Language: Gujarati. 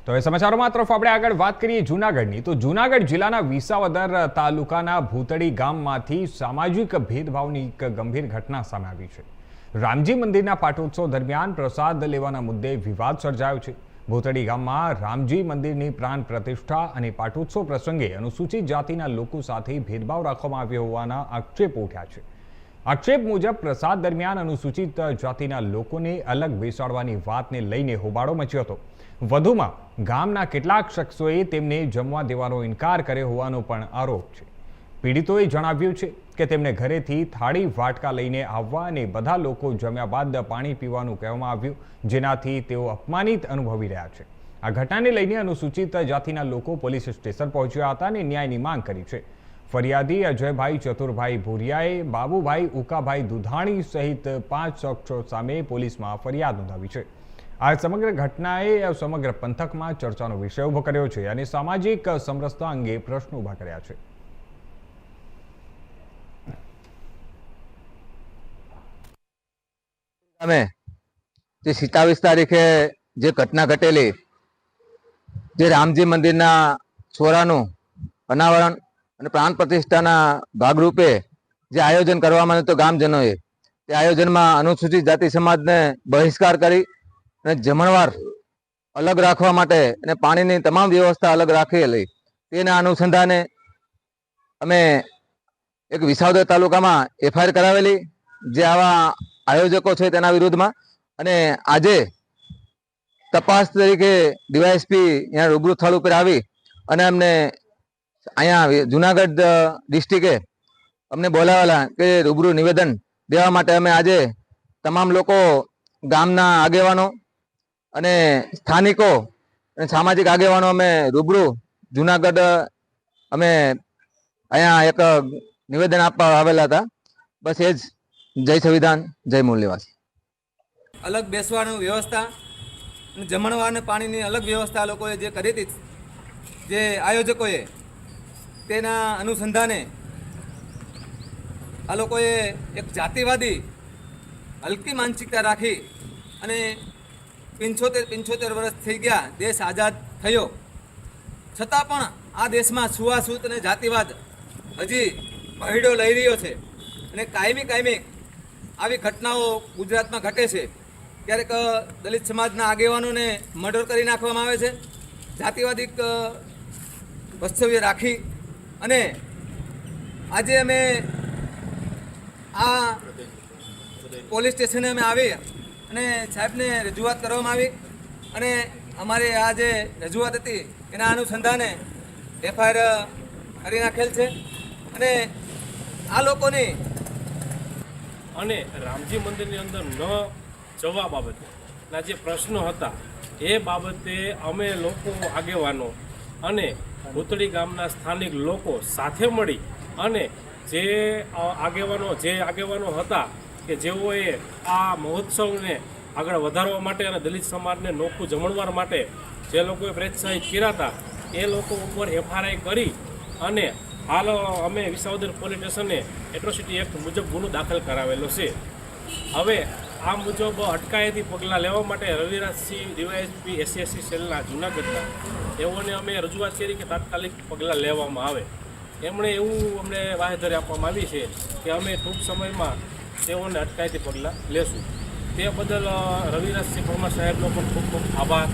તો એ સમાચારોમાં તરફ આપણે આગળ વાત કરીએ જૂનાગઢની તો જૂનાગઢ જિલ્લાના વિસાવદર તાલુકાના ભૂતળી ગામમાંથી સામાજિક ભેદભાવની એક ગંભીર ઘટના સામે આવી છે। રામજી મંદિરના પાટોત્સવ દરમિયાન પ્રસાદ લેવાના મુદ્દે વિવાદ સર્જાયો છે। ભૂતળી ગામમાં રામજી મંદિરની પ્રાણ પ્રતિષ્ઠા અને પાટોત્સવ પ્રસંગે અનુસૂચિત જાતિના લોકો સાથે ભેદભાવ રાખવામાં આવ્યો હોવાના આક્ષેપ ઉઠ્યા છે। આક્ષેપ મુજબ પ્રસાદ દરમિયાન અનુસૂચિત જાતિના લોકોને અલગ બેસાડવાની વાતને લઈને હોબાળો મચ્યો હતો। વધુમાં ગામના કેટલાક શખ્સોએ તેમને જમવા દેવાનો ઇનકાર કર્યો હોવાનો પણ આરોપ છે। પીડિતોએ જણાવ્યું છે કે તેમને ઘરેથી થાળી વાટકા લઈને આવવા અને બધા લોકો જમ્યા બાદ પાણી પીવાનું કહેવામાં આવ્યું, જેનાથી તેઓ અપમાનિત અનુભવી રહ્યા છે। આ ઘટનાને લઈને અનુસૂચિત જાતિના લોકો પોલીસ સ્ટેશન પહોંચ્યા હતા અને ન્યાયની માંગ કરી છે। ફરિયાદી અજયભાઈ ચતુરભાઈ ભુરિયાએ બાબુભાઈ ઉકાભાઈ દુધાણી સહિત 5 શખ્સો સામે પોલીસમાં ફરિયાદ નોંધાવી છે। આ સમગ્ર ઘટનાએ સમગ્ર પંથકમાં ચર્ચાનો વિષય ઉભો કર્યો છે અને સામાજિક સમરસતા અંગે પ્રશ્નો ઉભા કર્યા છે। અમે જે 27 તારીખે જે ઘટના ઘટેલી, જે રામજી મંદિરના છોરાનું અનાવરણ અને પ્રાણ પ્રતિષ્ઠાના ભાગરૂપે જે આયોજન કરવામાં આવ્યું હતું ગામજનોએ, તે આયોજનમાં અનુસૂચિત જાતિ સમાજને બહિષ્કાર કરી અને જમણવાર અલગ રાખવા માટે અને પાણીની તમામ વ્યવસ્થા અલગ રાખેલી, તેના અનુસંધાને અમે એક વિસાવદર તાલુકામાં એફઆઈઆર કરાવેલી, જે આવા આયોજકો છે તેના વિરુદ્ધમાં। અને આજે તપાસ તરીકે ડીવાયએસપી અહીંયા રૂબરૂ સ્થળ ઉપર આવી અને અમને અહીંયા જુનાગઢ ડિસ્ટ્રિક્ટે અમને બોલાવેલા કે રૂબરૂ નિવેદન દેવા માટે અમે આજે તમામ લોકો, ગામના આગેવાનો અને સ્થાનિકો અને સામાજિક આગેવાનો અમે રૂબરૂ જુનાગઢ અમે અહીંયા એક નિવેદન આપવા આવેલા હતા। બસ એ જ। જય સંવિધાન, જય મૂલ્યવાસી। અલગ બેસવાની વ્યવસ્થા અને જમણવાર અને પાણીની અલગ વ્યવસ્થા લોકોએ જે કરી હતી, જે આયોજકોએ, તેના અનુસંધાને આ લોકોએ એક જાતિવાદી હલકી માનસિકતા રાખી અને 75 વર્ષ થઈ ગયા, દેશ આઝાદ થયો છતાં પણ આ દેશમાં છૂઆછૂત અને જાતિવાદ હજી ભયડો લઈ રહ્યો છે। અને કાયમી આવી ઘટનાઓ ગુજરાતમાં ઘટે છે। ક્યારેક દલિત સમાજના આગેવાનોને મર્ડર કરી નાખવામાં આવે છે, જાતિવાદી વસ્તવ્ય રાખી। અને આજે અમે આ પોલીસ સ્ટેશને અમે આવી અને સાહેબને રજૂઆત કરવામાં આવી અને અમારી આ જે રજૂઆત હતી એના અનુસંધાને એફઆઈઆર કરી નાખેલ છે। અને આ લોકોની અને રામજી મંદિરની અંદર ન જવા બાબતના જે પ્રશ્નો હતા એ બાબતે અમે લોકો આગેવાનો અને ભૂતળી ગામના સ્થાનિક લોકો સાથે મળી અને જે આગેવાનો હતા કે જેઓએ આ મહોત્સવને આગળ વધારવા માટે અને દલિત સમાજને નોખું જમણવાર માટે જે લોકોએ પ્રોત્સાહિત કર્યા હતા, એ લોકો ઉપર એફઆઈઆર કરી અને હાલ અમે વિસાવદર પોલીસ સ્ટેશને એટ્રોસિટી એક્ટ મુજબ ગુનો દાખલ કરાવેલો છે। હવે આ મુજબ અટકાયતી પગલાં લેવા માટે રવિરાજસિંહ ડીવાયએસપી એસએસસી સેલના જૂનાગઢના તેઓને અમે રજૂઆત કરી કે તાત્કાલિક પગલાં લેવામાં આવે। એમણે એવું અમને બાંહેધરી આપવામાં આવી છે કે અમે ટૂંક સમયમાં તેઓને અટકાયતી પગલાં લેશું। તે બદલ રવિરાજસિંહ પરમાર સાહેબનો પણ ખૂબ ખૂબ આભાર।